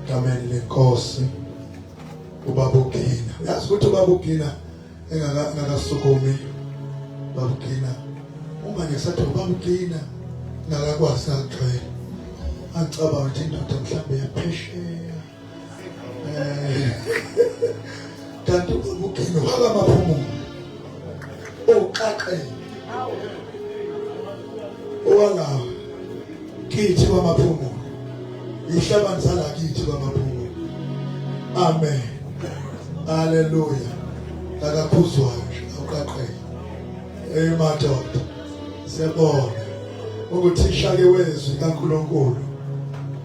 Egameni lenkosi ubaba uGina. Yazi ukuthi ubaba uGina engakasukumi ubaba uGina. Uma nje sathi ubaba uGina ngakakwazi akugcwele. Angicabanga ukuthi indoda mhlambe yaphesheya. Kanti ubaba uGina wakamaphumulo. Oqaqe. Wala kithi kwamaphumulo. Ihlabani sala kithi kwamaphumulo. Amen. Hallelujah. Akaphuzwayo awuqaqe. Madoda. Siyabona ukuthi ishake wezwi kaNkulunkulu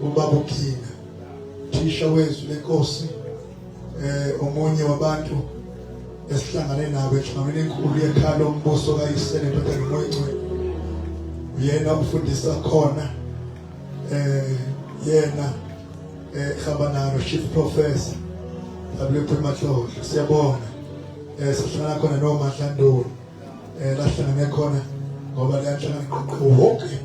ubaba uGina. Thisha wezwi lenkosi omunye wabantu esihlangane nabo ehlangene enkulu yekhaya lombuso kaYisene indodana uMoyingcwe. Uyena umfundisa khona yena Khabanaro chief professor ablephe eMahlolo. Siyabona sihlangana khona noMahlandolo lahlangane khona ngoba liyahlangana iqoqo wonke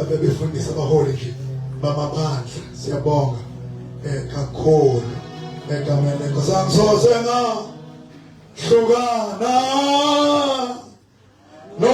bebefundisa abaholi nje bamaphandla. Siyabonga kakhulu egameni lenkosi. Angisoze ngahlukana no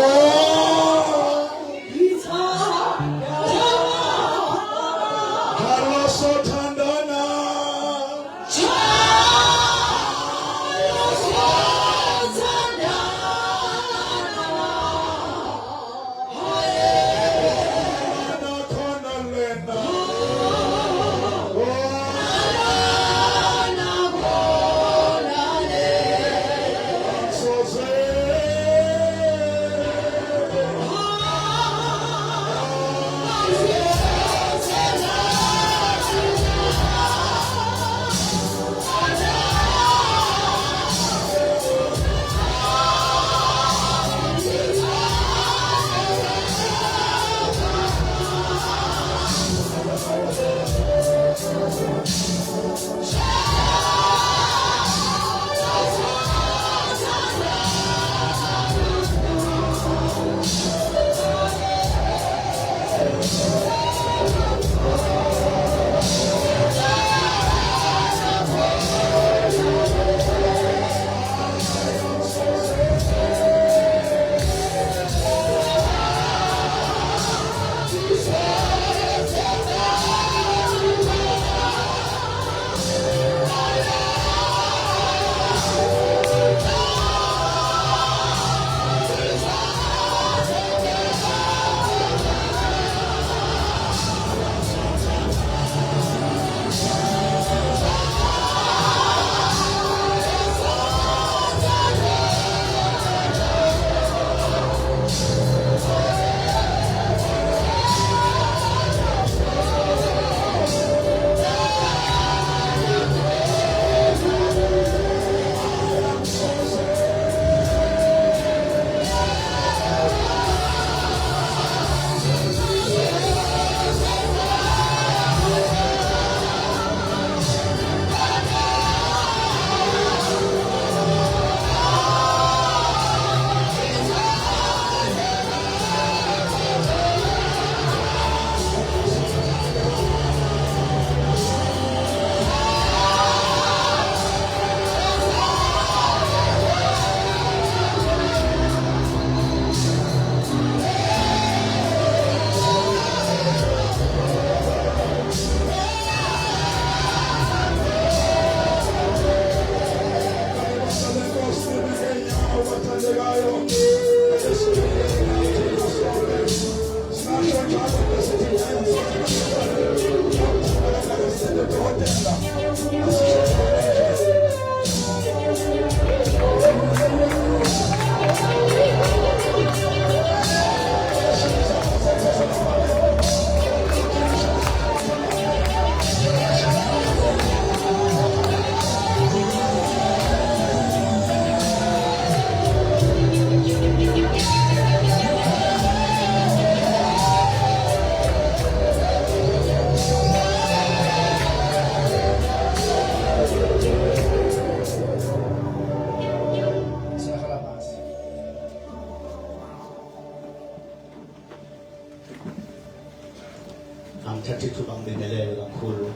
ngibingelele kakhulu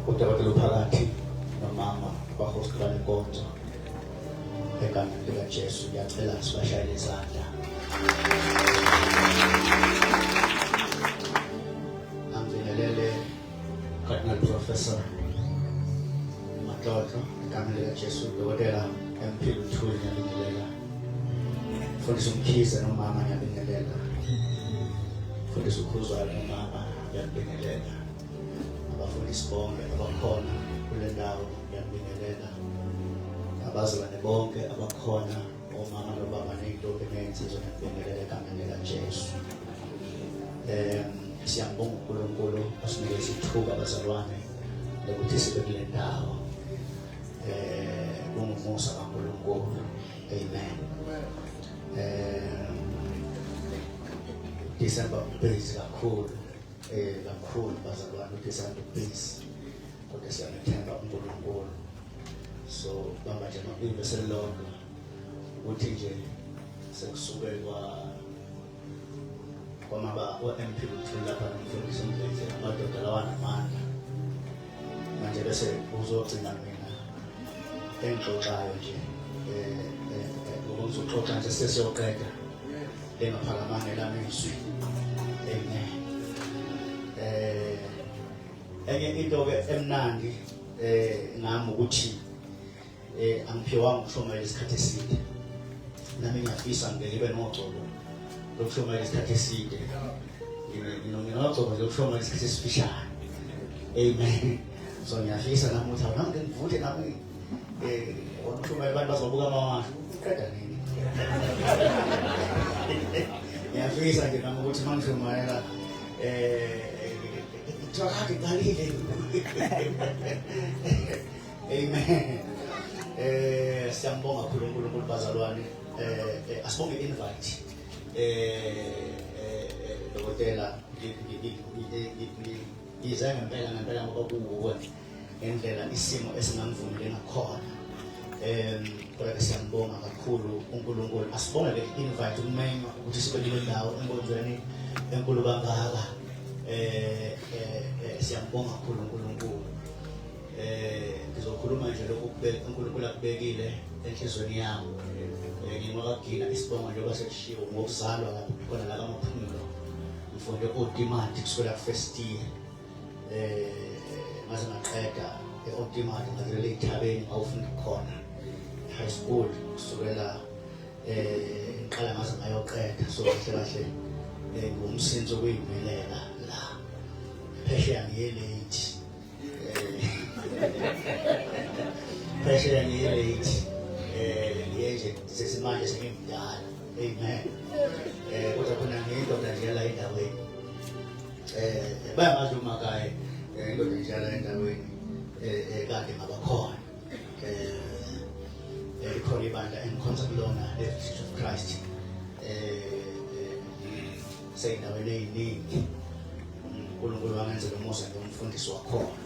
udokotela uphakathi nomama bahostela inkonzo egameni likaJesu. Ngiyacela sibashayele izandla. Angibingelele Cardinal Professor Matlotlo egameni likaJesu, udokotela Mpilo Thuli ngiyabingelela. Mfundisi Mkhize nomama ngiyabingelela. Mfundisi uKhuzwayo nomama ngiyabingelela. Abafundisi bonke abakhona kule ndawo ngiyabingelela. Abazalwane bonke abakhona, omama nobaba ney'ntombi ney'nsizwa ngiyabingelela egameni likaJesu. Siyambonga uNkulunkulu osinikeza ithuba abazalwane lokuthi sibe kule ndawo. Kungumusa kaNkulunkulu. Amen. December busy kakhulu bazalwane, uDecember busy, kodwa siyamthemba uNkulunkulu. So bamba nje amabili selilonke uthi nje sekusuke kwamaba Mpilo Thuli lapha nomfundisi uMdletshe amadoda lawa namandla. Manje bese uzogcina mina engixoxayo nje ukuzoxoxa nje sesiyoqeda engaphakamanga lami izwi. Amen. Enye into ke emnandi ngami ukuthi angiphiwanga ukushoma isikhathi eside. Nami ngiyafisa ngelibe noxolo lokushoma isikhathi eside. Nginoxolo lokushoma isikhathi esifishane. Amen. So ngiyafisa nami ukuthi awunange ngivuthe nami ukushoma abantu bazobuka amawasho uqeda nini. Ngiyafisa nje nami ukuthi mangishumayela Trakaki kalile. Amen. Siyambonga kakhulu uNkulunkulu bazalwane. Asibonge invite. Dokotela ngizange ngempela ngoba kuwe ngendlela isimo esingangivumile ngakhona. Kodwa siyambonga kakhulu uNkulunkulu. Asibonge le invite umenywa ukuthi sibe kule ndawo enkonzweni enkulu kangaka. Siyambonga kakhulu uNkulunkulu. Ngizokhuluma nje lokho uNkulunkulu akubekile enhlizweni yami. Ngingakagcina isibongo njengoba sekushiwo ngokuzalwa lapho khona la kaMaphumulo. Ngifunde uDimandi kusukela first year. Mase ngaqeda eOptimate ngazele eThabeni awufunda khona high school kusukela ngiqala ngaze ngayoqeda. So kahle ngumsinzo kuyimilela la phesheya ngiyelate. Phesheya ngiyelate. Ngiyenje sesimanje sengimdala. Amen. Kodwa khona ngiyindoda njalo endaweni. Bayamazi uMakayi indoda njalo endaweni kade ngabakhona. Likhona ibandla engikhonza kulona le-Church of Christ. Seyindaweni ey'ningi. uNkulunkulu wangenzela umusa ngomfundisi wakhona.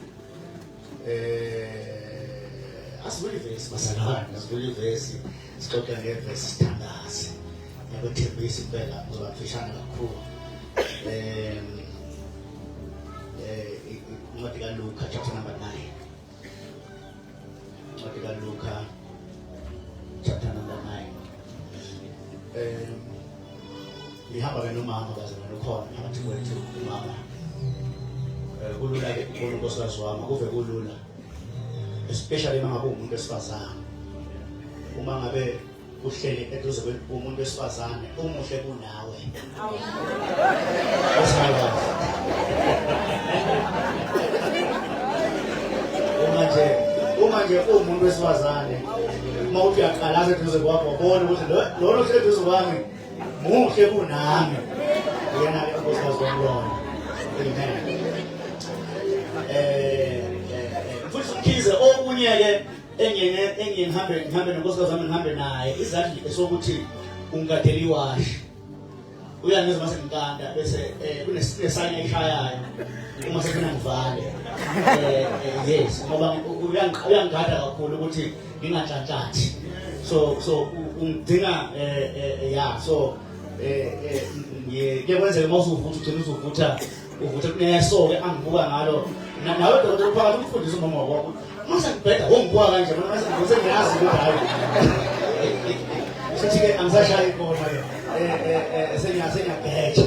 Asivule ivesi bazalwane, asivule ivesi sixoxe ngevesi sithandaze. Ngiyakuthembisa impela ngizoba mfishane kakhulu. Incwadi kaLuka chapter number 9. Incwadi kaLuka chapter number 9. Ngihamba ke nomama bazalwane ukhona phakathi kwethu umama. Kulula ke ukubona unkosikazi wami, akuve kulula. Especially uma ngabe umuntu wesifazane. Uma ngabe uhleli eduze komuntu wesifazane umuhle kunawe. Uma nje umuntu wesifazane uma uthi uyaqalaza eduze kwakho ubone ukuthi lo uhleli eduze kwami muhle kunami. Yena ke unkosikazi wami. Amen. Futhi Mkhize okunye ke ngihambe nonkosikazi wami ngihambe naye izandla esokuthi ungikadeli iwashi. Uyangenza mase ngikanda bese kunesanya eshayayo uma sefuna ngivale. Yes, ngoba uyangigada kakhulu ukuthi ngingathantathi. So ungidinga so kuyakwenzeka uma usuvutha ugcina usuvutha ukuthi kuneso ke angibuka ngalo nawe dokotela phakathi ukufundisa umama wakho mase ngibheda wongibuka kanje mase ngiyazi ukuthi hayi sithi ke angisashaya ikona sengiyabheja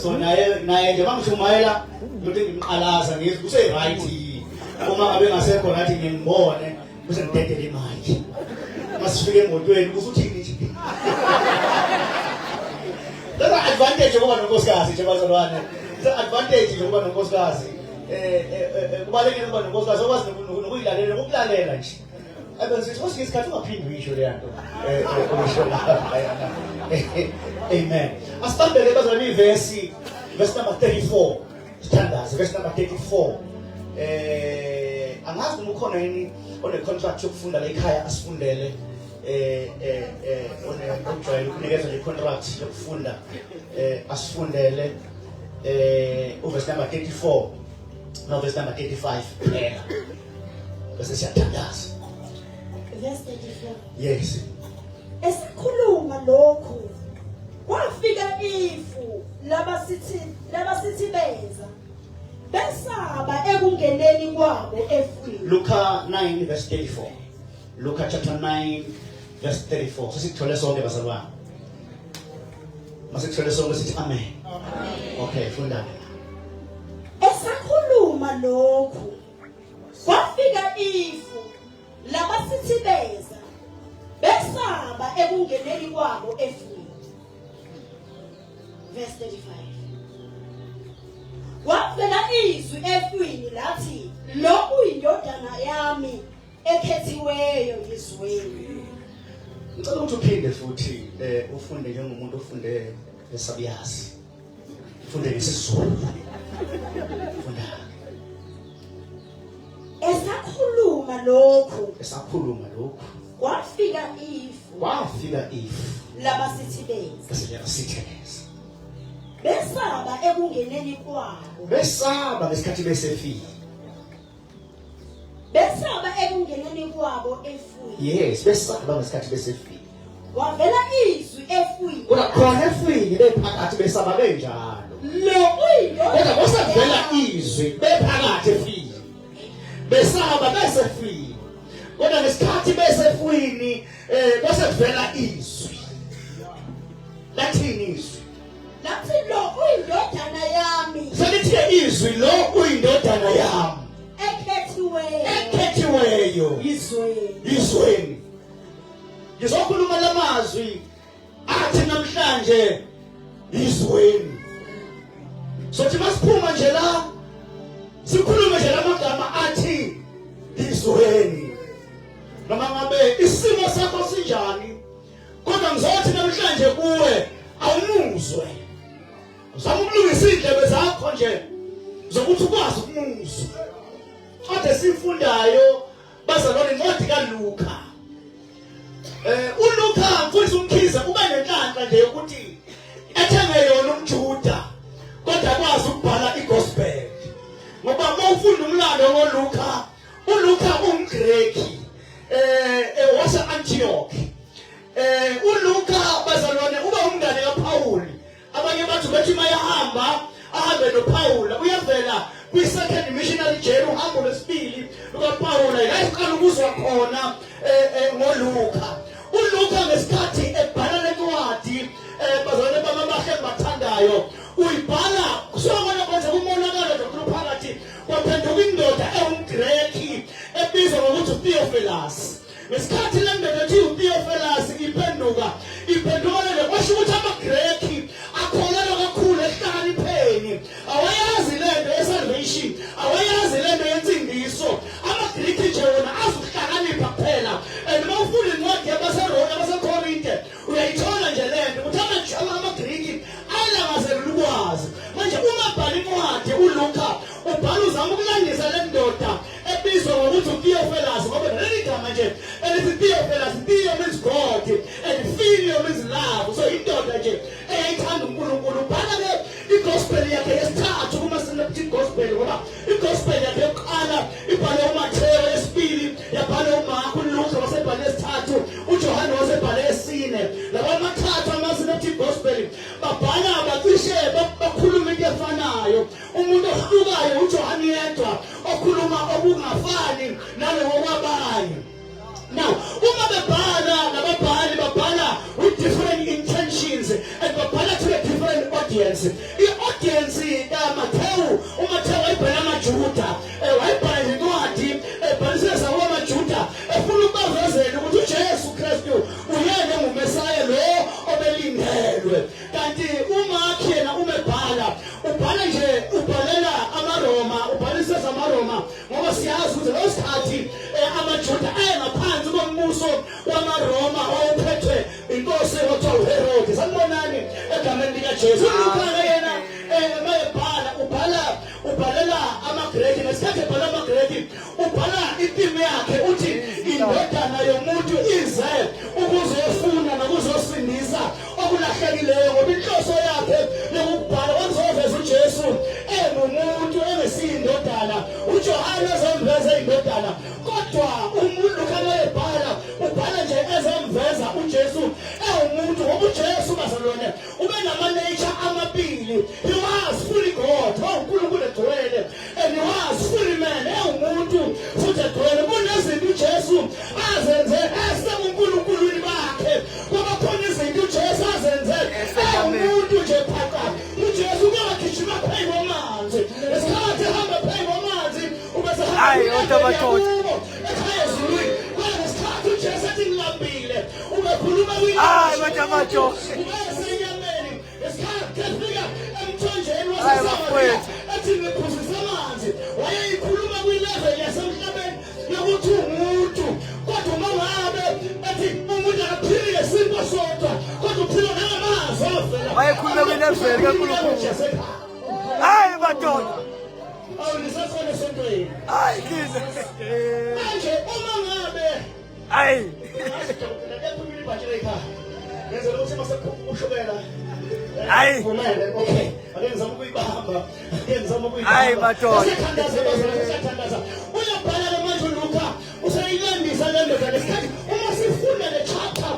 so naye nje mangishumayela ukuthi ngimqalaza ngithi use right uma ngabe ngasekho ngathi ngibone bese ngidedela imali masifike emotweni kusuthini nje That's advantage of one Coscas, Jabazalwane. It's an advantage of one Coscas. Kubalekile ukuba nonkosikazi okwazi nokuyilalela ukulalela nje. Abenzi usikhathi ungaphindi uyisho le nto. Amen. Asibambele bazalwane verse number 34. Standards verse number 34. Angazi noma ukhona yini one contract yokufunda la ekhaya asifundele onejwayele ukunikeza le contract yokufunda asifundele verse number 34 no verse number 35 phela bese siyathandaza verse 34 yes esikhuluma lokhu kwafika ifu labasithi beza besaba ekungeneni kwabo efwini Luka 9 verse 34 Luka chapter 9 verse 34 sisithole sonke bazalwane masithole sonke sithi amen okay funda esakhuluma lokhu kwafika ifu labasithi beza besaba ekungeneni kwabo efwini verse 35 wavela izwi efwini lathi lo uyindodana yami ekhethiweyo yizweni. Ngicela ukuthi uphinde futhi ufunde njengomuntu ofunde esabiyazi. Ufunde ngesizulu. Funda. Esakhuluma lokhu kwafika ifu labasithi beza kasiyabasithekeza besaba ekungeneni kwabo besaba ngesikhathi besefile besaba ekungeneni kwabo efwini yes besaba ngesikhathi besefile wavela izwi efwini kodwa khona efwini bephakathi besaba benjalo lo uyindodana kodwa kwasavela izwi bephakathi efwini besaba besefile kodwa ngesikhathi besefwini kwasavela izwi lathini izwi lathi lo uyindodana yami selithi izwi lo uyindodana yami ekhethiweyo yizweni ngizokhuluma lamazwi athi namhlanje yizweni sothi masiphuma nje la sikhulume nje lamagama athi yizweni noma ngabe isimo sakho sinjani kodwa ngizothi namhlanje kuwe awumuzwe uzama ukulungisa indlebe zakho nje zokuthi ukwazi ukumuzwa ade sifundayo bazalwane incwadi kaLuka uLuka mfundisi umkhize uba nenhlanhla nje ukuthi ethenge yona umJuda kodwa akwazi ukubhala igospel ngoba mawufunda umlando ngoLuka uLuka umGreki wase Antioch uLuka bazalwane uba umngane kaPaul abanye bathi bethi mayahamba ahambe noPaul uyavela kwi-second missionary journey uhambo lwesibili lukaPaul la iqala ukuzwa khona ngoLuka uLuka ngesikhathi ebhala lencwadi bazalwane bamabahle bathandayo uyibhala kusongona kwenza umonakalo lokho phakathi kwaphenduka indoda ewumGreki ebizwa ngokuthi uTheophilus ngesikhathi le ndoda ethi uTheophilus iphendukele kwasho ukuthi amaGreki akholelwa kakhulu ehlakanipheni awayazi lento yesalvation awayazi lento yensindiso amaGreki nje wona azuhlakanipha kuphela noma ufunda incwadi yabaseKorinte uyayithola nje lento ukuthi amaGreki ayilangazela ukwazi manje uma bhala incwadi uLuka ubhala uzama ukulandisa le ndoda ebizwa ngokuthi uTheophilus ngoba leli gama nje elithi Theophilus Theo means God and Phileo means love so indoda nje eyayithanda uNkulunkulu ubhala ke igospel yakhe yesithathu kuma sinaphi gospel ngoba igospel yakhe yokuqala ibhala uMathewu yesibili yabhala uMarku uLuka wasebhala yesithathu uJohane wasebhala yesine laba mathathu amasinaphi gospel babhala abacishe bakhuluma into efanayo umuntu ohlukayo uJohane yedwa okhuluma okungafani nalowo kwabanye. Now, uma bebhala nababhali babhala with different intentions and babhala to a different audience. I-audience kaMathewu, uMathewu wayibhala amaJuda, wayibhala izincwadi ebhalisela amaJuda efuna ukubavezela ukuthi uJesu Kristu uyena nguMesaya lo obelindelwe. Kanti uMakhi yena umebhala ubhala nje ubhalela amaRoma, ubhalisela amaRoma ngoba siyazi ukuthi lesikhathi amaJuda ayengaphansi kombuso wamaRoma owawuphethwe inkosi okuthiwa uHerodi. Sanibonani egameni likaJesu. ULuka yena ubhalela amaGreki, ngesikhathi ebhala amaGreki ubhala impilo yakhe uthi indodana yomuntu ize ukuzofuna nokuzosindisa okulahlekileyo, ngoba inhloso yakhe yokubhala wazoveza uJesu engumuntu engesiyindodana, uJohane ezomveza indodana, kodwa umuntu kanayebhala ubhala nje ezomveza uJesu ewumuntu, ngoba uJesu bazalwane ube nama-nature amabili. He was fully God, uNkulunkulu egcwele, and he was fully man, ewumuntu futhi egcwele. Kunezinto uJesu azenze esenguNkulunkulwini bakhe, ngoba khona izinto uJesu azenze ewumuntu nje phaqa. uJesu kuyagijima phezu kwamanzi, esikhathi ehamba phezu kwamanzi ubesehamba ekhaya ezulwini. Ngesikhathi uJesu ethi ngilambile ubekhuluma ubesenyameni, ngesikhathi efika emthonjeni waseSamariya ethi ngiphuzise amanzi, wayeyikhuluma kwi-level yasemhlabeni yokuthi umuntu. Kodwa uma ngabe ethi umuntu akaphili ngesinto sodwa kodwa uphila nangamazwi avela, wayekhuluma kwi-level kaNkulunkulu. Hayi madoda, awunisasona esontweni. hayi kini, Manje uma ngabe hayi Hayi. okay, akenzama ukuyibamba, akenzama ukuyibamba. Hayi madoda. Uyabhala ke manje uLuka usayilandisa le ndoda lesikhathi uma sifunda le chapter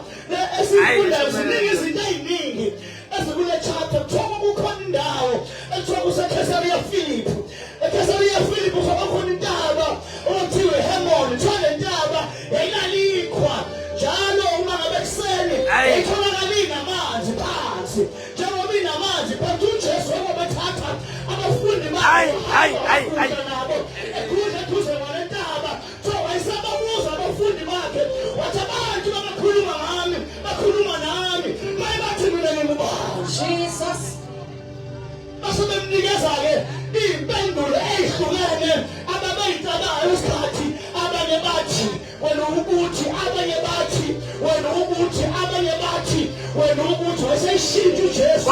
esifundayo ziningi izinto eziningi ezikule chapter. Kuthiwa kukhona indawo ekuthiwa kuseKesariya Philip. eKesariya Philip kukhona khona intaba okuthiwa iHermon. Kuthiwa le ntaba yayilalikhwa njalo uma ngabe kuseni itholakala inamanzi phansi, njengoba inamanzi phansi uJesu wabathatha abafundi bakhe nabo ekudla eduze kwale ntaba. So wayesababuza abafundi bakhe wathi abantu bakhuluma ngami, bakhuluma nami, bayibathi mina ngingubani? Jesus. Basebemnikeza-ke iy'mpendulo ey'hlukene ababeyicabayo isikhathi. Abanye bathi wena ukuthi, abanye bathi wena ukuthi, abanye bathi wena ukuthi. Waseyishintsha uJesu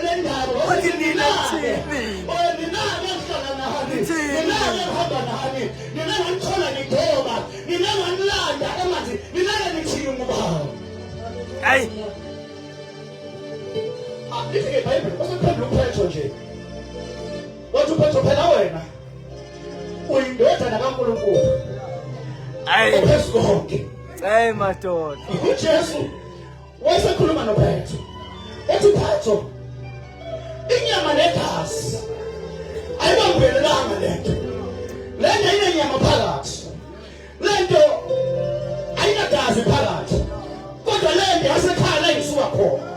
le ndaba, wathi ninake engihlala nani, ninake engihamba nani, ninake engithola ngidoba, ninake ngilanda emanzi, ninake ngithi ngubani? hayi Lithi ngeBhayibheli basephendula uPetro nje, wathi uPetro phela wena uyindodana kaNkulunkulu hayi ophezu konke. hayi madoda, uJesu wayesekhuluma noPetro ethi Petro, inyama negazi ayibambelelanga lento, lento ayinenyama phakathi, lento ayinagazi phakathi, kodwa lento yasekhaya la isuka khona.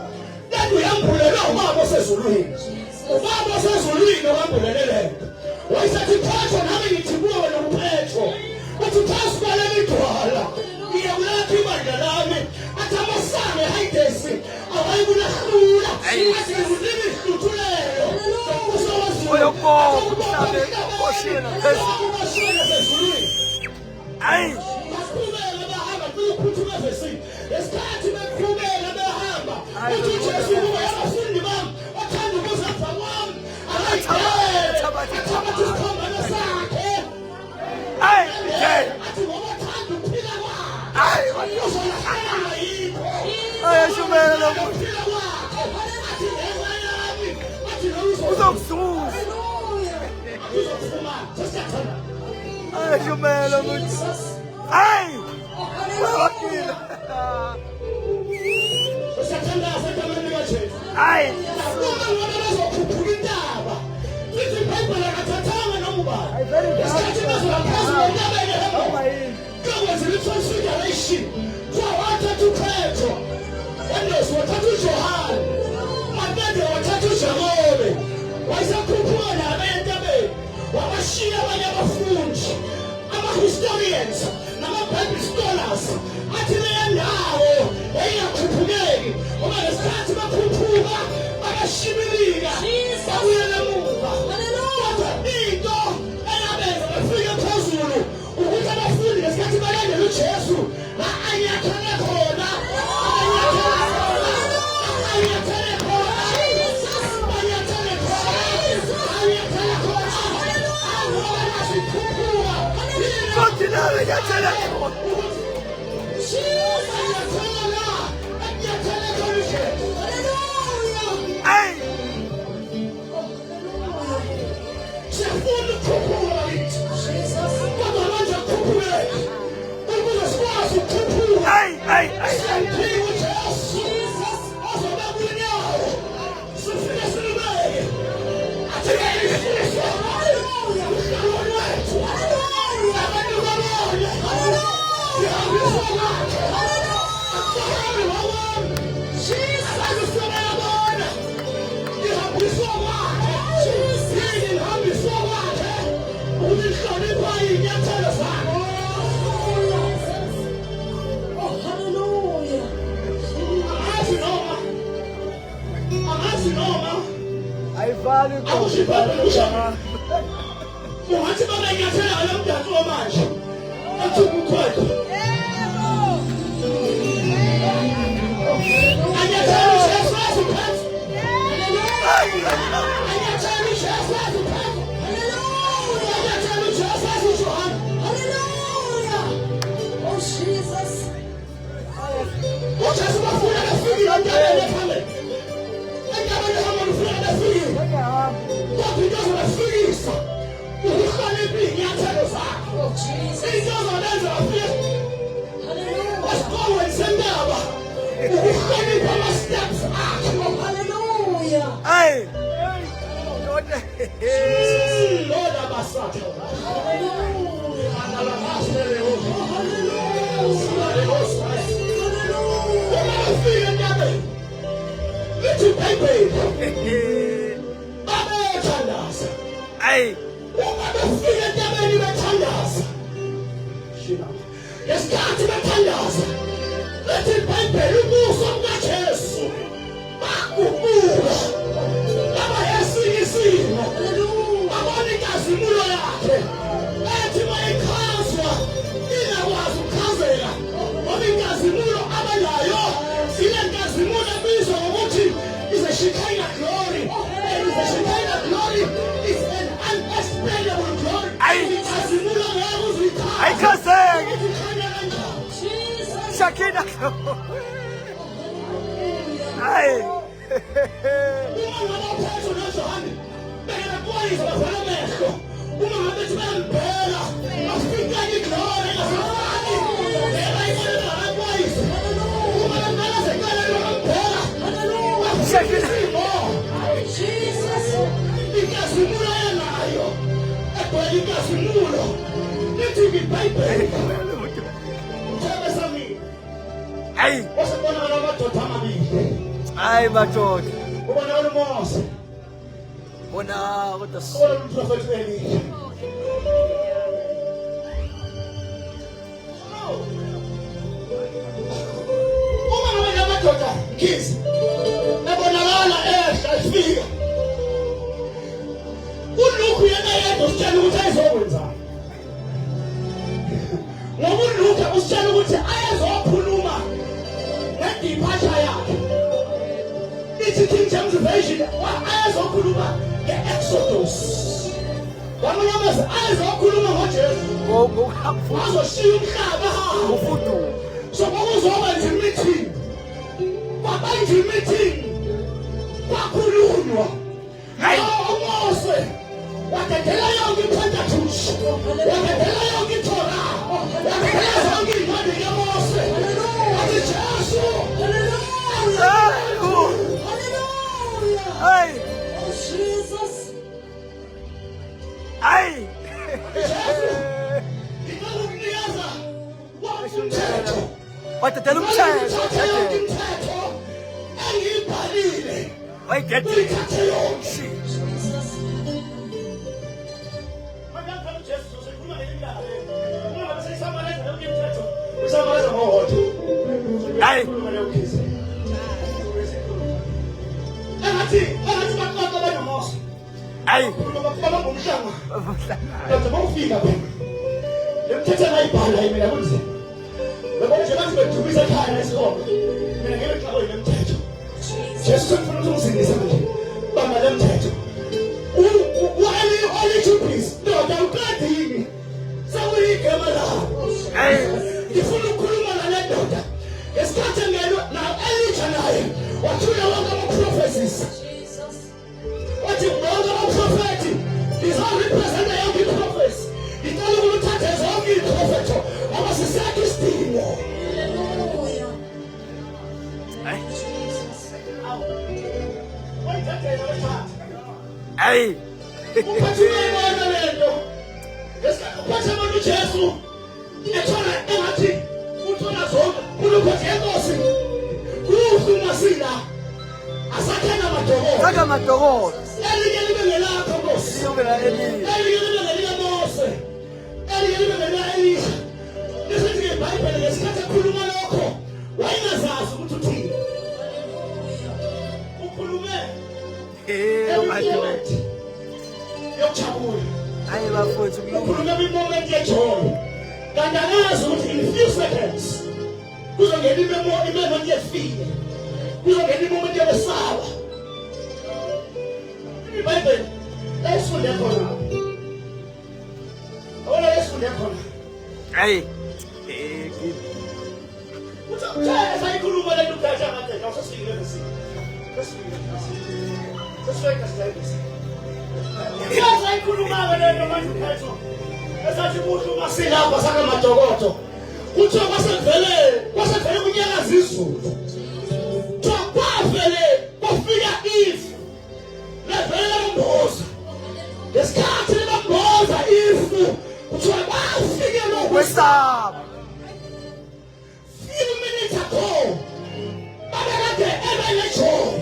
Lento uyambulelwa ubaba osezulwini, ubaba osezulwini wambulele lento. Wayesethi Petro, nami ngithi kuwe wena uPetro, uthi phansi kwaleli dwala ngiyakulapha ibandla lami, athi amasango ehayidesi awayikulahlula, athi ngizulima ihluthulelo uyokoma umhlabe ukoshela phezulu. ezulwini. Hayi Baqhubeka bahamba kuyokuphuma evesini. Ngesikhathi beqhubeka behamba uthi uJesu kuba abafundi bami bathanda ukuzapha kwami akayithatha isikhomba sakhe. hayi Athi ngoba thanda ukuphila kwakhe uzolahlekana yikho. ayashumela lo muntu, Ukuphila kwakhe athi ngenxa yami, athi lo uzokuzuza, uzophuma. Sesiyathanda ayashumela lo muntu, hayi wakila, sesiyathandaza egameni likaJesu. hayi Uma ngabe bazokhuphuka intaba science nama-Bible scholars athi leyo ndawo yayingakhuphukeki ngoba ngesikhathi bakhuphuka bakashibilika babuyela emuva. Kodwa into eyabenza bafike phezulu ukuthi abafundi ngesikhathi balandela uJesu anyathele khona ungathi babenyathela ngalo mdanso wamanje ethuka ukhwetha anyathela uJesu asiphethe anyathela uJesu asiphethe anyathela uJesu asijohana uJesu bafuna bafike entabeni ephambili entabeni ephambili ufuna bafike kodwa into zobafikisa ukuhlonipha iy'nyathelo zakho into zolenza bafike esikolweni sentaba ukuhlonipha ama-steps akho. Hey! Lord abasatha bafike entabeni lithi ibhayibheli babethandaza. Hey! Uma befika entabeni bethandaza ngesikhathi bethandaza lithi ibhayibheli ubuso bukaJesu baguquka baba esinye isimo babona inkazimulo yakhe ethi mayikhazwa ingakwazi ukukhazeka ngoba inkazimulo abanayo ile nkazimulo ebizwa ngokuthi is a Shekinah glory. And is a Shekinah glory is an unexplainable glory. Inkazimulo ngeke uzuyikhaza. Ayikhazeki. Ikhanya kanjani? Shekinah. Hey! Uma ngabe uPetro noJohane bengekwazi bavula amehlo, uma ngabe bethi bayambheka bafika iglory ngasefani bayibona bangakwazi uma bengala sekala bambheka inkazimulo yanayo egcwele inkazimulo lithi ibhayibheli uthebe sami Hey! wasebonakala amadoda amabili Ay, madoda. ubonakala uMose Bona kodwa ubonakala umprofethi Elija. Uma ngabe lamadoda ngizi ebonakala ehla efika uLuke yena yedwa usitshela ukuthi ayizokwenzani ngoba uLuke usitshela ukuthi ayezokhuluma ngendiphatha yakhe. Ithi King James Version ayezokhuluma nge-Exodus kwamanye amazwi ayezokhuluma ngoJesu azoshiya umhlaba ufudu. so kwakuzoba nje i-meeting kwabanje i-meeting kwakhulunywa uMose wadedela yonke iPentateuch wadedela yonke iTorah wadedela zonke iy'ncwadi kaMose wathi Jesu Hey! Hey! ngicela ukunikeza wonke umthetho Watatela umshayelo. yonke imithetho engiyibhalile Wayidede. uyithathe yonke. Shit. Manje ngapha uJesu sekhuluma ngendaba le. Uma ngabe seyisama Ayi. Baba ngomhlanga. Kodwa bawufika phela. Lemthethe ngayibhala mina kunzima. Ngoba nje bathi bedumisa ekhaya esikole. Mina ngeke xa oyemthetho. Jesu sefuna ukungizindisa nje. Bamba lemthetho. Wali please. Ndoda uqedile. Sawuyigema lakho. Ayi. Ngifuna ukukhuluma nale ndoda. Ngesikhathi ngelo na Elijah naye. Wathula wonke ama-prophecies. Wathi wonke ama-prophecy. Izona represent yonke i-prophecy. Ngicela ukuthatha zonke i-prophecy. Ngoba sisakhe isidingo. Ayi. Wayithathela wethatha. Ayi. Uphathile bona lento. Ngesikhathi uphathe abantu uJesu. Ethona engathi uthola zonke. Unophethe enkosi. Kusumasila. Asakhena madokotela. Saka madokotela. Elinye libe ngelakho Nkosi. Siyobela elinye. Elinye libe ngelikaMose. Elinye libe ngelika-Elisha. Lesithi iBhayibheli ngesikhathi ekhuluma lokho wayengazazi ukuthi uthini. Ukhulume Madoda. yokujabula. Ayi bafowethu kulungile. Ukhulume kwimoment yejoy. Kanti akazi ukuthi in few seconds kuzongena imoment yefile. Kuzongena imoment yokwesaba. iBhayibheli layisifunde khona. Awona layisifunde khona. Ayi. Uthatha ikhuluma le nto kahle kahle awusasikile nesi. Sesifika sisayibisi. Yaza ikhuluma le nto manje ukhetho. Esathi kuhle umasilapha saka madokodo. Kuthiwa kwasevele kunyakaza izulu. Kwavele kwafika ifu. Levele lamboza. Ngesikhathi lamboza ifu. Kuthiwa kwafike lokho. Wesaba. Few minutes ago, babekade ebenejoy.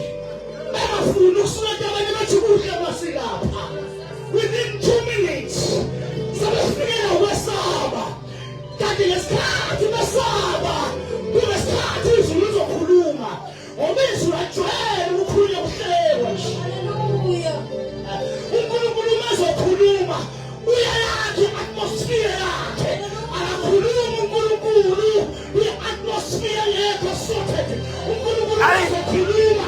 Bengafuni ukusuka abanye bathi kuhle masilapha. Within 2 minutes, sebefikela ukwesaba. Kanti ngesikhathi besaba, kunesikhathi izulu lizokhuluma. Ngoba izulu ajwayele ukukhulunywa kuhlekwa nje. uNkulunkulu umazokhuluma, uyayakha i-atmosphere yakhe. Akakhuluma uNkulunkulu, i-atmosphere yekho sorted. uNkulunkulu umazokhuluma,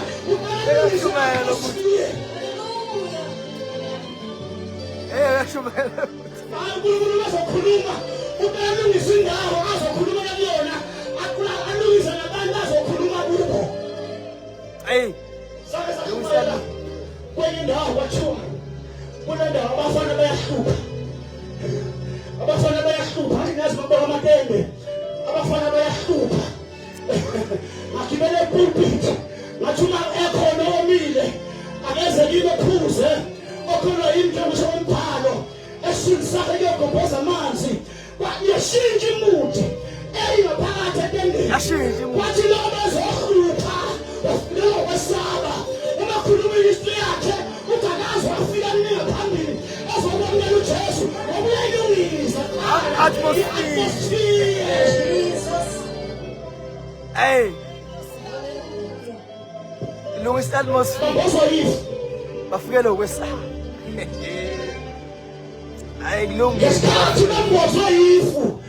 Shumela. uNkulunkulu umazokhuluma, ubalungisa indawo azokhuluma kuyona. Alungise nabantu azokhuluma kubo. Ayi. Sake sakhuluma kwenye indawo kwathiwa kule ndawo abafana bayahlupha. Abafana bayahlupha. Anginazi baba kaMatende. Abafana bayahlupha. Ngigibele epulpit. Ngathuma ekhona omile. Akeze libe phuze. Okhona into ngisho umbhalo. Esindisake kuyogobhoza amanzi. Yashintsha imudi. Eyingaphakathi etendeni. Yashintsha imudi. Wathi lo bazohlupha. Lo kwesaba. Uma khuluma ihistory yakhe, utakazi wafika nina phambili. Azobonela uJesu. Ngokuyayilungisa. Atmosphere. Ayi. Ilungisa atmosphere. Bambozwa yifu. Bafikele ukwesaba. Ayi kulungile. Ngesikhathi bambozwa yifu.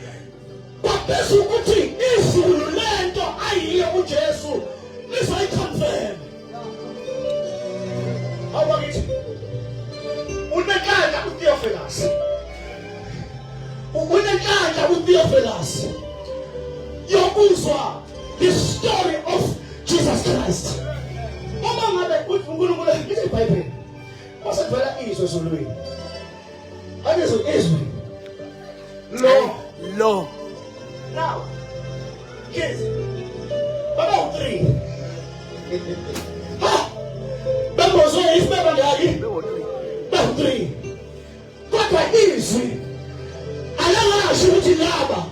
Babeza ukuthi izulu lento ayiyo uJesu lizoyiconfirm. Awakithi. Unenhlanhla uTheophilus. Unenhlanhla uTheophilus. Yokuzwa the story of Jesus Christ. Uma ngabe uNkulunkulu lithi iBhayibheli. Wasevela izwe ezulwini. Abezo izwi. Lo. Now, kids, about 3. Ha! Bambozwe yifu bebangaki? About 3. Kodwa izwi alangasho ukuthi laba.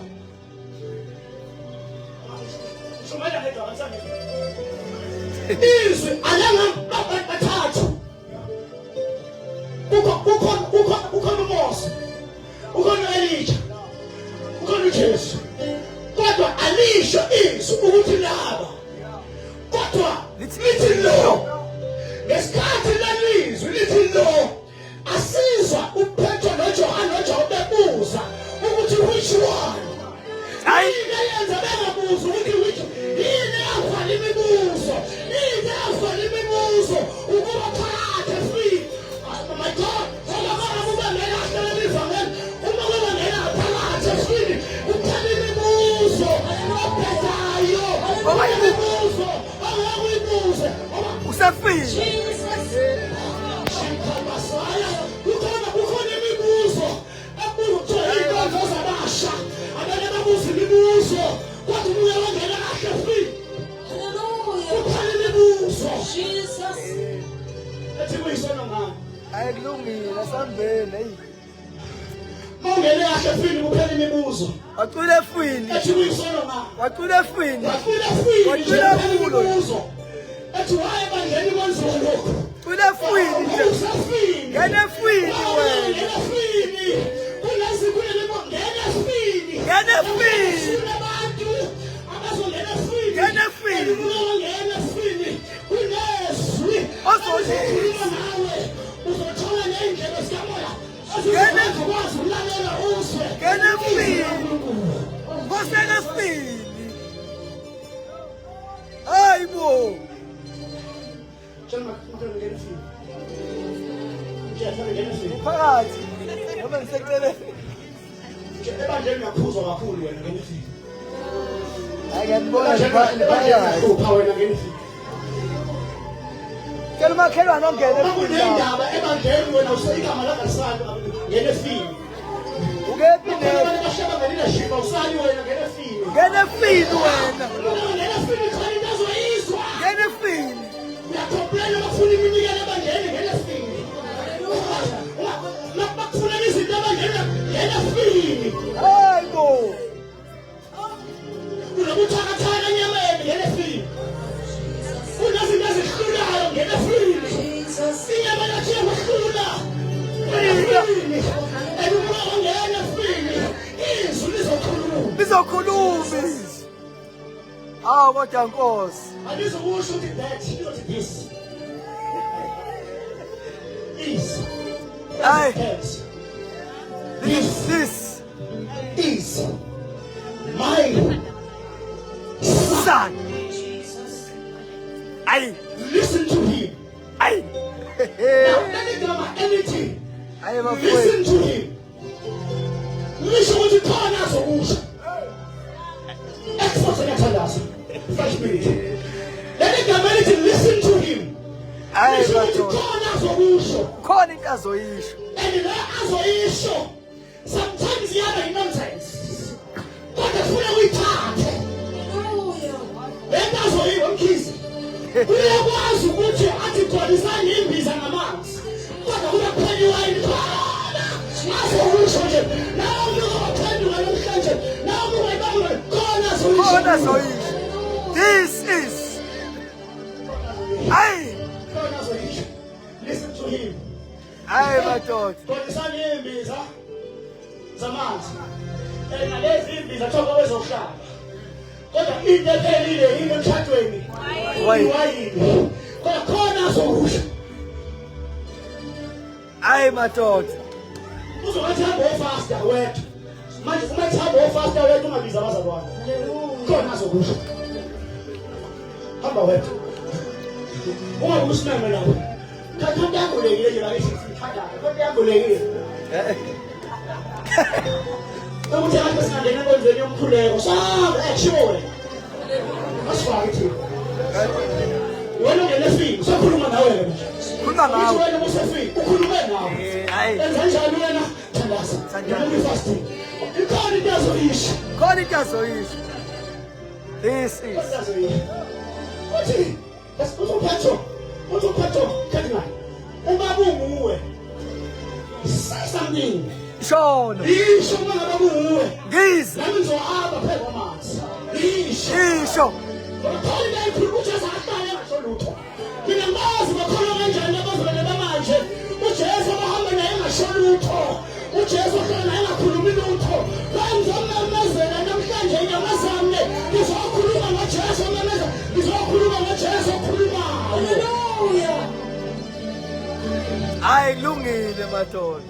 Izwi alangabathathu. Ukhona uMose. Ukhona Elijah. Ukhona uJesu. Kodwa alisho izwi ukuthi laba. Kodwa lithi lo. Ngesikhathi lelizwi lithi lo, Mawungene kahle efini kuphela imibuzo. Wacula efini. Ethi kuyisono ma. Wacula efini. Wacula efini. Wacula kulo. Ethi waye bandleni kwenziwa lokho. Wacula efini nje. Usafini. Ngene efini wena. Ngene efini. Kulezi kulele ngene efini. Ngene efini. Kunabantu abazongena efini. Ngene efini. Ngene efini. Kulezi. Ozolisa. Uzothola nendlela sikamoya. Ngene ukwazi ukulalela uzwe. Ngene efini. Ngoseka efini. Hayibo. Phakathi. Ngoba ngiseceleni. Ebandleni uyaphuzwa kakhulu wena ngenifini. Ngiyabona phakathi. Wena ngenifini. Kela makhelwane ongena efini. Kunendaba ebandleni wena useyigama lakasana ngenifini. Ukephi ne? Bashaba ngeleadership awusali wena ngenifini. Ngene efini wena. Ngenifini khona into azoyizwa. Ngene efini. Uyacomplain bakufuna iminikelo ebandleni ngenifini. Bakufuna izinto ebandleni ngenifini. Hayibo. Unobuthakathaka enyameni ngenifini. Kunezinto ezihlulayo ngenifini. Inyama yakhe iyahlula. Ngenifini. Ekumoya ngenifini. Izwi lizokhuluma. Lizokhuluma. Hawu kodwa Nkosi. Alizokusho ukuthi that lizothi this. Is. Aye. This This is my son. Aye. listen to him. Aye. Now let it come anything. Aye Listen mafowethu. to him. Lisho ukuthi khona azokusho. Export ngiyathandaza. 5 minutes. Let it come anything. Listen to him. Aye Lisho ukuthi madoda. khona azokusho. Khona into azoyisho. And la azoyisho. Sometimes yaba nonsense. Kodwa funa uyithathe. Lento azoyiwa mkhizi. Uyakwazi ukuthi athi gcwalisani imbiza ngamanzi. Kodwa kuba kuphela iwayini khona. Azokusho nje. Nawe uzophendula namhlanje. Nawe uyabamba khona azoyisho. Khona azoyisho. This is. Aye. Khona azoyisho. Listen to him. Aye madoda. Gcwalisani imbiza zamanzi. Ngalezi imbiza thoka wezohlala. Kodwa into ephelile yini emshadweni? Iwayini. Kodwa khona azokusho. Aye madoda. Uzowathi hamba ofasta wedwa. Manje uma ethamba ofasta wedwa ungabiza abazalwane. Khona azokusho. Hamba wedwa. Uma usimeme lapho. Kanti yakholekile nje la isithanda. Kanti yakholekile. Ukuthi abantu singangena enkonzweni yomkhuleko. Sanga action. Asifake thina. Wena ngelefini, usakhuluma nawe manje. Khuluma ngawe. Wena musefini, ukhulume nawe. Aye. Enzenjani wena? Thandaza. Thandaza. Fasting. Ikhona into azoyisho. Khona into azoyisho. This is. Uthi, uzophatho, Cardinal. Uma bunguwe. Say something. Shona. Isho uma ngabe bunguwe. Ngiza. Nami ngizohamba phela kwamanzi. Isho. Isho. Khona la ikhuluma ukuthi azaqala ngasho lutho. Mina ngazi bakholwa kanjani abazalwane bamanje. uJesu bahamba naye ngasho lutho. uJesu uhlala naye ngakhuluma lutho. Ngizomemezela namhlanje inyamazane. Ngizokhuluma ngoJesu memeza. Ngizokhuluma ngoJesu okhulumayo. Hallelujah. Hayi kulungile madoda.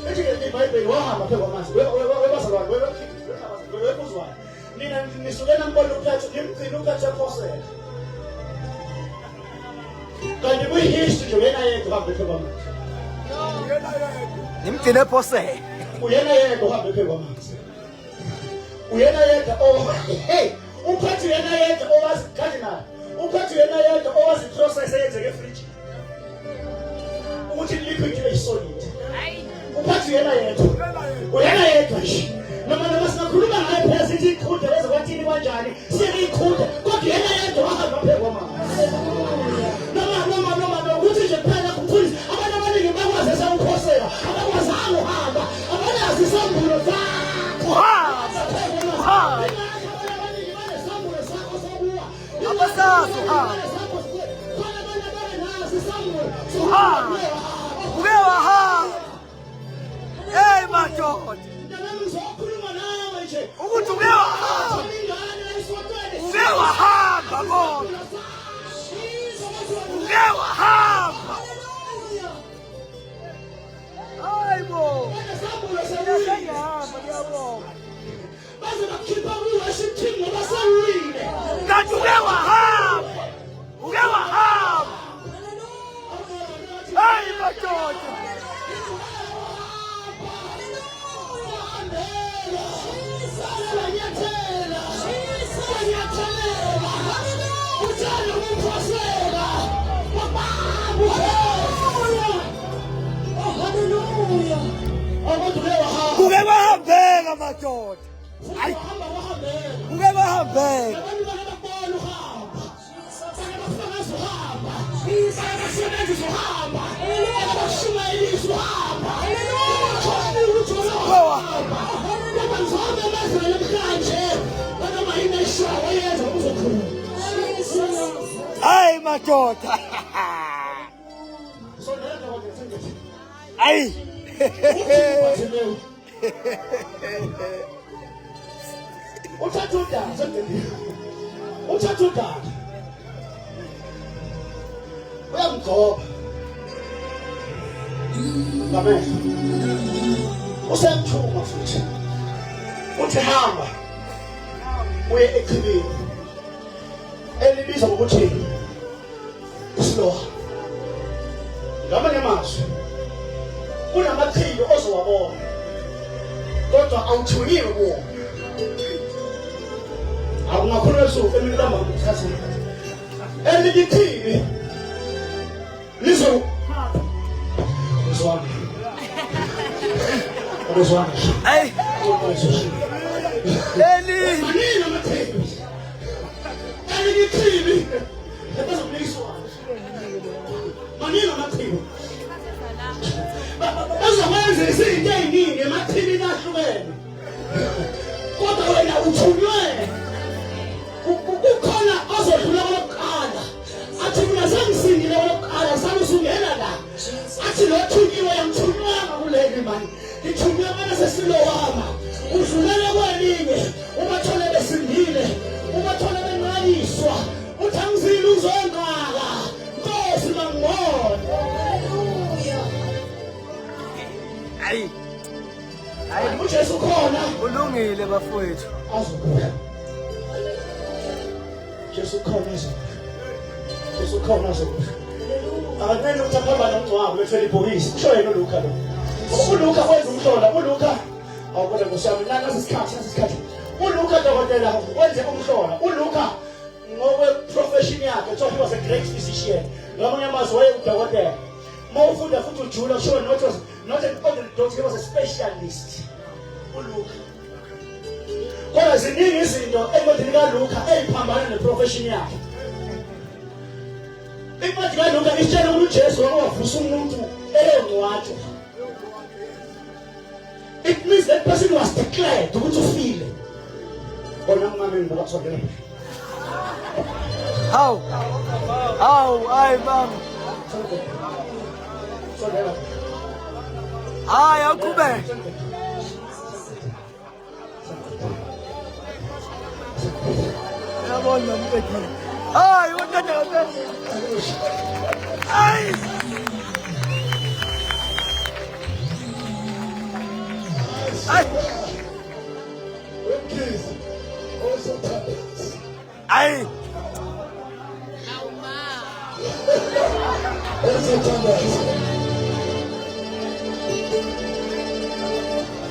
Ethi ke iBhayibheli wahamba phela kwamanzi. Webazalwane webuzwane. Mina nisukela ngibona ukuthi ngimgcina ukathi aphosela. Kanti kuyihistory nje wena yedwa uhambe phela kwamanzi. Nimgcine ephosela. Uyena yedwa uhambe phela kwamanzi. Uyena yedwa hey, uphathi uyena yedwa owazi Cardinal. Uphathi uyena yedwa owazi process eyenzeke efridge. Ukuthi liquid ibe solid. Uphathi uyena yedwa. Uyena yedwa nje. Noma singakhuluma ngaye phela sithi iqhude lezi kwathini kanjani? Siyiqhude kodwa uyena yedwa wahamba phela kwamanzi. Noma ukuthi nje phela kuphula sengihamba ngiyabonga. Baze bakhipha kwi-worship team ngoba sewile. Kanti uke wahamba. Uke wahamba. Hayi madoda. Uke wahambeka madoda. Hayi. Uke wahambeka. Ay madoda. Ay. Uthatha udaba uyamgcoba ngamehlo usemthuma futhi uthi hamba uye ekhibini elibizwa ngokuthi isiloha. Ngamanye amazwi kunamachibi ozowabona kodwa awuthunyiwe kuwo. Akungakhona esuku eminqamba ngokuthatha elinye ichibi lizo Uzwana. Ay. Leli. Manina amachibi. Elinye ichibi ebazobuyiswa. Manina amachibi. Bazokwenza izinto eziningi emathini ahlukene. Kodwa wena uthunywe. Ukhona ozodlula kokuqala. Athi mina sengisindile kokuqala salusungena la. Athi lo thunyiwe yamthunywanga kuleli manje. Ngithunywe mana sesilowama. Udlulele kwelinye. Ubathole besindile. Ubathole benqaliswa. Uthangizile uzongqaka. Nkosi mangibona. Ay. Hayi uJesu khona. Ulungile bafowethu. Azobuya. Jesu khona azobuya. Jesu khona azobuya. Abantwana uthapha nomncwabo bethwele ibhokisi. Kusho yena uLuka lo. uLuka wenza umhlola. uLuka awubona ngosami nasisikhathi. uLuka dokotela wenze umhlola. uLuka ngowe profession yakhe so he was a great physician. Ngamanye amazwi wayekudokotela. Mawufunda futhi ujula kusho not an ordinary doctor, he was a specialist. uLuka. Kodwa ziningi izinto encwadini kaLuka eziphambana neprofession yakhe. Incwadi kaLuka isitshela ukuthi uJesu wavusa umuntu elengcwadi. It means that person was declared ukuthi ufile. Bona mngame ngokusondela. How, ay mama. Sondela. Ay akube. Yabona mfethu. Ay untanda. Ay. Ay. Ay.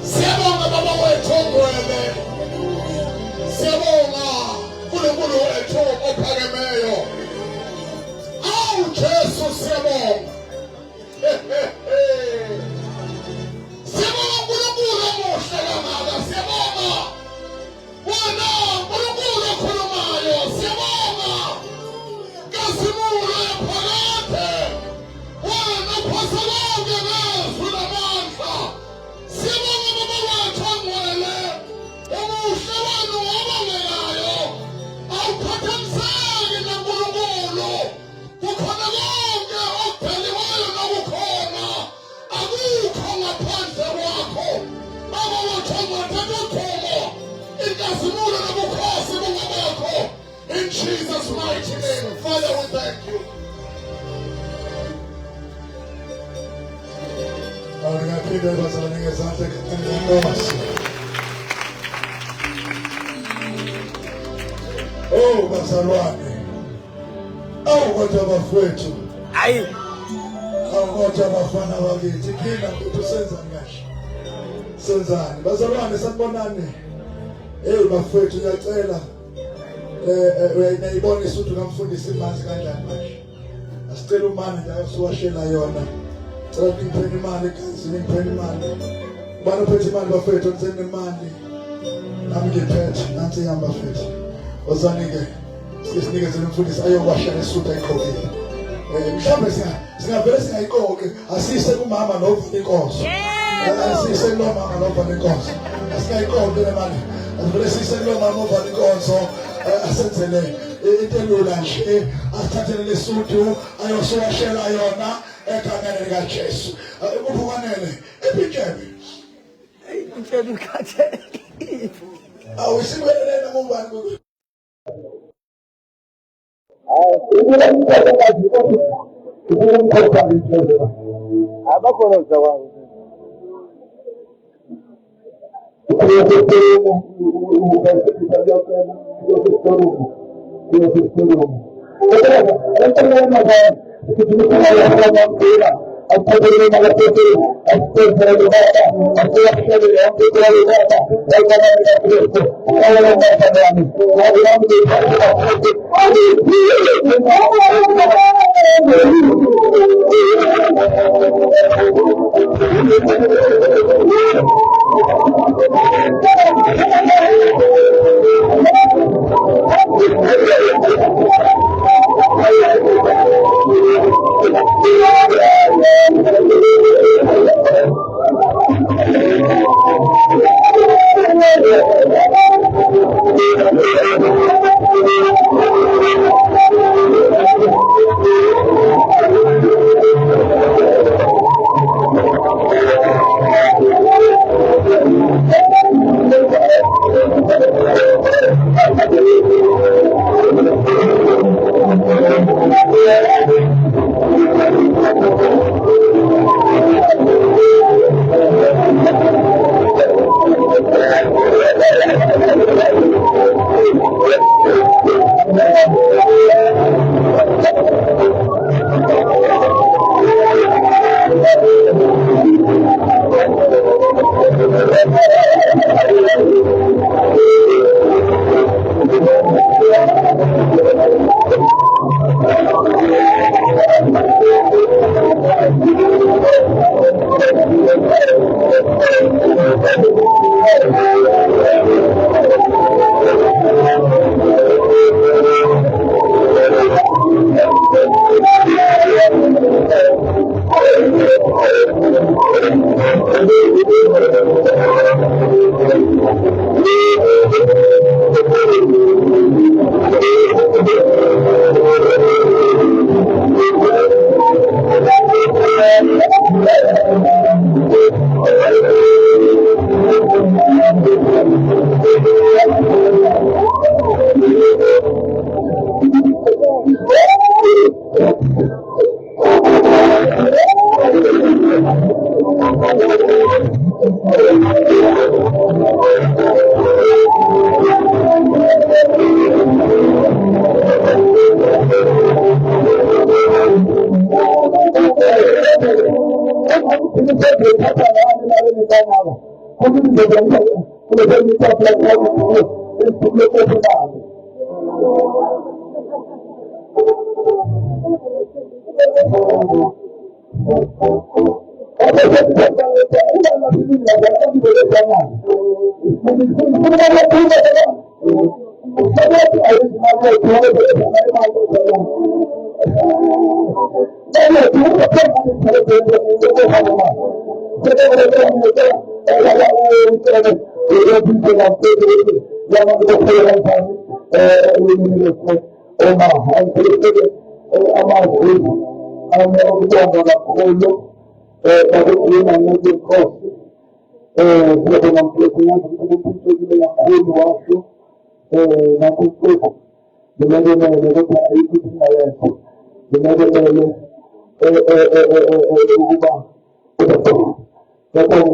Siyabonga baba wethu ongcwele. Siyabonga uNkulunkulu wethu ophakemeyo. Awu Jesu siyabonga. Siyabonga uNkulunkulu omuhle kangaka. Siyabonga. Wena uNkulunkulu okhulumayo. Siyabonga. Nkasimulo yaphakade. Wena uphasalonke ngezwi lamandla. Siyabonga baba wethu ongcwele. Umuhle wenu obongelayo. Awuphathamiseki naNkulunkulu. Kukhona konke okudaliweyo nokukhona. Akukho ngaphandle kwakho. Baba wethu ongcwele uthumo. Inkazimulo nobukhosi bungabakho. In Jesus' mighty name. Father, we thank you. Awulingaphinde bazalwane ngezandla ekhangeni. Oh bazalwane. Kodwa bafowethu. Hayi. Kodwa bafana bakithi kina mfethu senzani kahle. Senzani bazalwane sanibonani. Bafowethu ngiyacela uyayibonisa ukuthi ungamfundisa imanzi kanjani manje. Asicela umama nje ayosiwashela yona. Cela ngipheni imali guys, ngipheni imali. Bana phethe imali bafowethu ngisene imali. Nami ngiphethe nansi ihamba bafowethu. Ozanike sinikeze umfundisi ayokwasha lesutha iqhokile. Mhlawumbe singavele singayiqoqe asise kumama novuka inkonzo. Asise lo mama novuka inkonzo. Asingayiqoqe le mali. Asivele sise lo mama novuka inkonzo. Asenzele into elula nje athathele lesuthu ayosiwashela yona ekhangeni lika Jesu. Ubukwanele epitshebe. Ipitshebe ukhathe. Awusibelele ngubani Hallelujah.